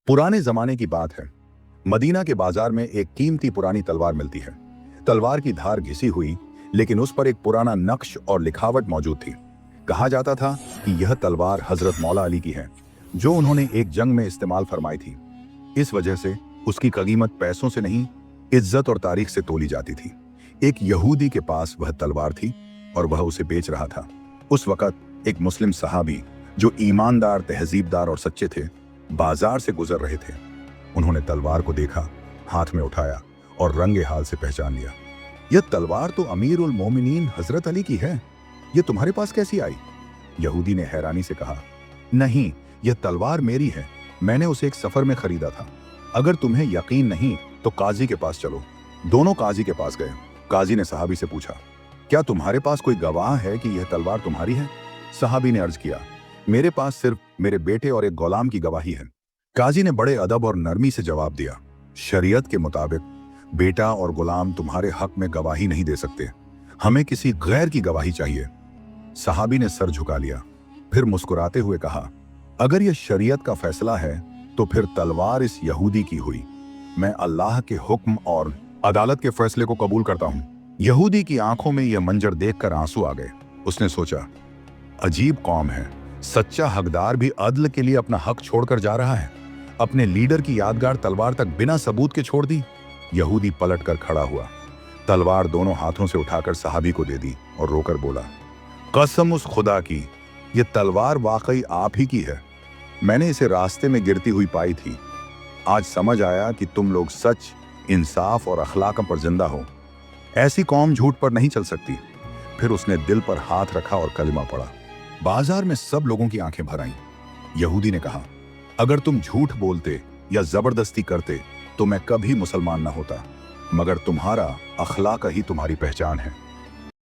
पुराने जमाने की बात है। मदीना के बाजार में एक कीमती पुरानी तलवार मिलती है। तलवार की धार घिसी हुई, लेकिन उस पर एक पुराना नक्श और लिखावट मौजूद थी। कहा जाता था कि यह तलवार हजरत मौला अली की है, जो उन्होंने एक जंग में इस्तेमाल फरमाई थी। इस वजह से उसकी कीमत पैसों से नहीं, इज्जत और तारीख से तोली जाती थी। एक यहूदी के पास वह तलवार थी और वह उसे बेच रहा था। उस वक्त एक मुस्लिम सहाबी, जो ईमानदार, तहजीबदार और सच्चे थे, बाजार से गुजर रहे थे। उन्होंने तलवार को देखा, हाथ में उठाया और रंगे हाल से पहचान लिया। यह तलवार तो अमीर उल मोमिनीन हजरत अली की है, यह तुम्हारे पास कैसी आई? यहूदी ने हैरानी से कहा, नहीं, यह तलवार मेरी है, मैंने उसे एक सफर में खरीदा था। अगर तुम्हें यकीन नहीं तो काजी के पास चलो। दोनों काजी के पास गए। काजी ने सहाबी से पूछा, क्या तुम्हारे पास कोई गवाह है कि यह तलवार तुम्हारी है? सहाबी ने अर्ज किया, मेरे पास सिर्फ मेरे बेटे और एक गुलाम की गवाही है। काजी ने बड़े अदब और नरमी से जवाब दिया, शरीयत के मुताबिक बेटा और गुलाम तुम्हारे हक में गवाही नहीं दे सकते, हमें किसी गैर की गवाही चाहिए। सहाबी ने सर झुका लिया, फिर मुस्कुराते हुए कहा, अगर यह शरीयत का फैसला है तो फिर तलवार इस यहूदी की हुई। मैं अल्लाह के हुक्म और अदालत के फैसले को कबूल करता हूं। यहूदी की आंखों में यह मंजर देखकर आंसू आ गए। उसने सोचा, अजीब कौम है, सच्चा हकदार भी अदल के लिए अपना हक छोड़कर जा रहा है। अपने लीडर की यादगार तलवार तक बिना सबूत के छोड़ दी। यहूदी पलट कर खड़ा हुआ, तलवार दोनों हाथों से उठाकर सहाबी को दे दी और रोकर बोला, कसम उस खुदा की, यह तलवार वाकई आप ही की है। मैंने इसे रास्ते में गिरती हुई पाई थी। आज समझ आया कि तुम लोग सच, इंसाफ और अखलाक पर जिंदा हो। ऐसी कौम झूठ पर नहीं चल सकती। फिर उसने दिल पर हाथ रखा और कलिमा पढ़ा। बाजार में सब लोगों की आंखें भर आईं। यहूदी ने कहा, अगर तुम झूठ बोलते या जबरदस्ती करते तो मैं कभी मुसलमान ना होता, मगर तुम्हारा अखलाक ही तुम्हारी पहचान है।